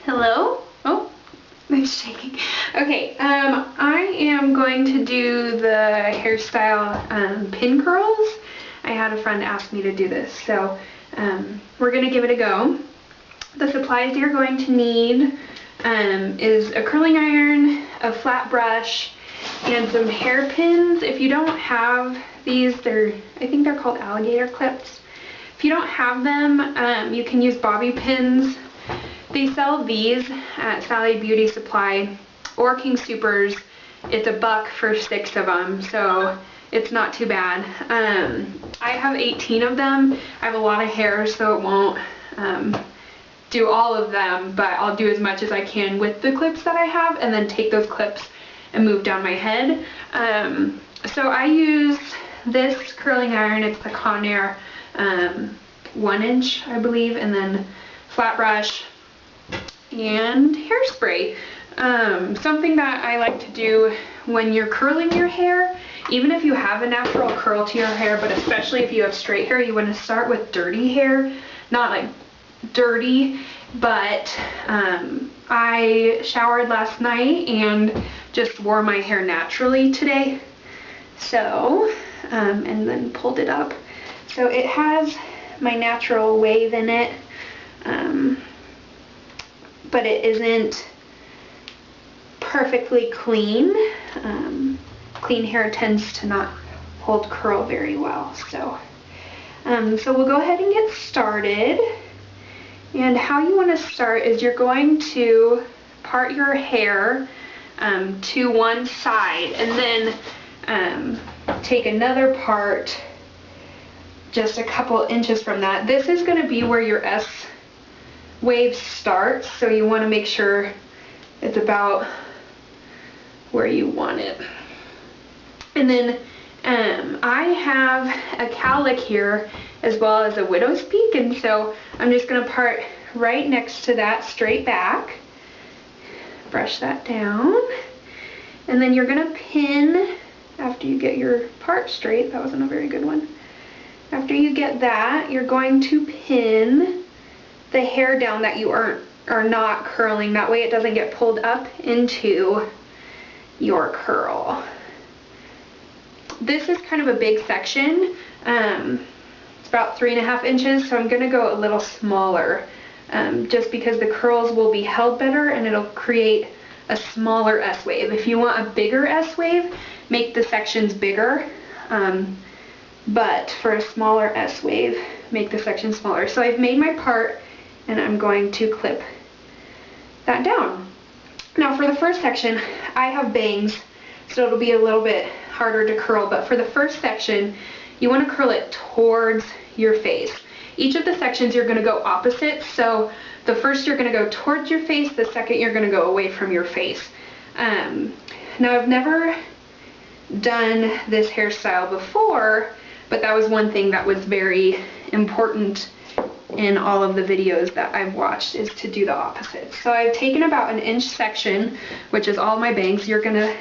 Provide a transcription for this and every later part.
Hello? Oh, it's shaking. Okay, I am going to do the hairstyle pin curls. I had a friend ask me to do this, so we're going to give it a go. The supplies you're going to need is a curling iron, a flat brush, and some hairpins. If you don't have these, I think they're called alligator clips. If you don't have them, you can use bobby pins. They sell these at Sally Beauty Supply or King Soopers. It's $1 for 6 of them, so it's not too bad. I have 18 of them. I have a lot of hair, so it won't do all of them, but I'll do as much as I can with the clips that I have, and then take those clips and move down my head. So I use this curling iron. It's the Conair 1-inch, I believe, and then flat brush and hairspray. Something that I like to do when you're curling your hair, even if you have a natural curl to your hair, but especially if you have straight hair, you want to start with dirty hair. Not like dirty, but I showered last night and just wore my hair naturally today, so and then pulled it up, so it has my natural wave in it, but it isn't perfectly clean. Clean hair tends to not hold curl very well, so we'll go ahead and get started. And how you want to start is you're going to part your hair to one side, and then take another part just a couple inches from that. This is going to be where your S wave starts, so you want to make sure it's about where you want it. And then I have a cowlick here as well as a widow's peak, and so I'm just going to part right next to that straight back. Brush that down, and then you're going to pin after you get your part straight. That wasn't a very good one. After you get that, you're going to pin the hair down that you are not curling. That way it doesn't get pulled up into your curl. This is kind of a big section. It's about 3.5 inches, so I'm going to go a little smaller, just because the curls will be held better and it'll create a smaller S wave. If you want a bigger S wave, make the sections bigger, but for a smaller S wave, make the section smaller. So I've made my part, and I'm going to clip that down. Now for the first section, I have bangs, so it'll be a little bit harder to curl, but for the first section, you want to curl it towards your face. Each of the sections you're going to go opposite, so the first you're going to go towards your face, the second you're going to go away from your face. Now I've never done this hairstyle before, but that was one thing that was very important in all of the videos that I've watched, is to do the opposite. So I've taken about an inch section, which is all my bangs. You're going to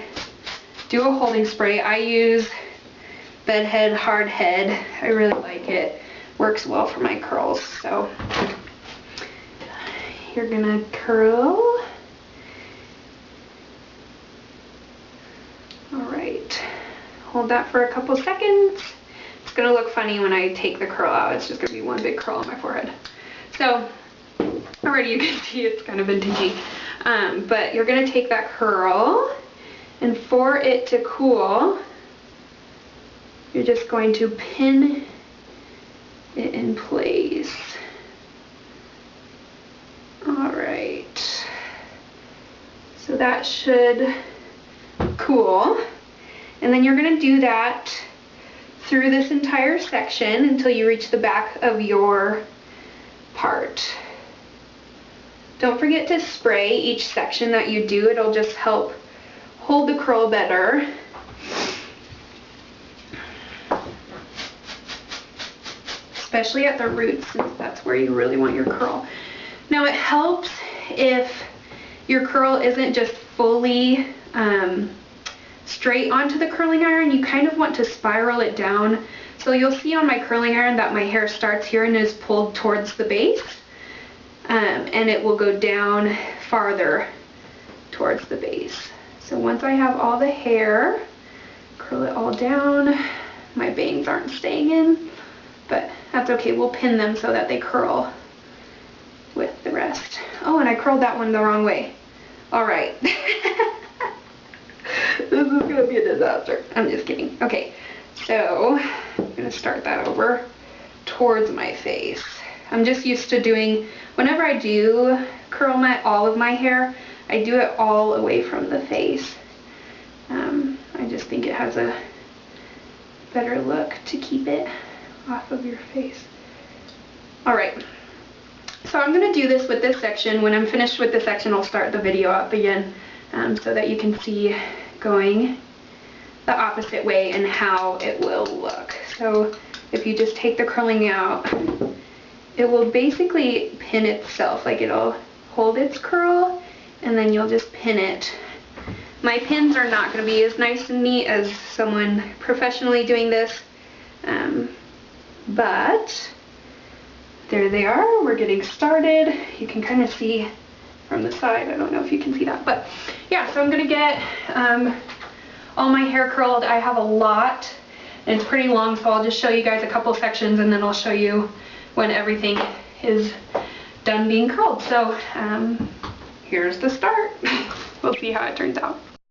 do a holding spray. I use Bedhead Hard Head. I really like it. Works well for my curls. So you're going to curl. Alright. Hold that for a couple seconds. It's going to look funny when I take the curl out. It's just going to be one big curl on my forehead. So already you can see it's kind of vintagey. But you're going to take that curl, and for it to cool, you're just going to pin it in place. Alright. So that should cool. And then you're going to do that through this entire section until you reach the back of your part. Don't forget to spray each section that you do. It'll just help hold the curl better. Especially at the roots, since that's where you really want your curl. Now it helps if your curl isn't just fully straight onto the curling iron. You kind of want to spiral it down. So you'll see on my curling iron that my hair starts here and is pulled towards the base. and it will go down farther towards the base. So once I have all the hair, curl it all down. My bangs aren't staying in, but that's okay. We'll pin them so that they curl with the rest. Oh, and I curled that one the wrong way. All right. This is gonna be a disaster. I'm just kidding. Okay, so I'm gonna start that over towards my face. I'm just used to doing, whenever I do curl all of my hair, I do it all away from the face. I just think it has a better look to keep it off of your face. All right, so I'm gonna do this with this section. When I'm finished with this section, I'll start the video up again so that you can see going the opposite way and how it will look. So if you just take the curling out, it will basically pin itself, like it'll hold its curl and then you'll just pin it. My pins are not going to be as nice and neat as someone professionally doing this, but there they are. We're getting started. You can kind of see from the side. I don't know if you can see that, but yeah, so I'm going to get all my hair curled. I have a lot and it's pretty long, so I'll just show you guys a couple sections and then I'll show you when everything is done being curled. So here's the start. We'll see how it turns out.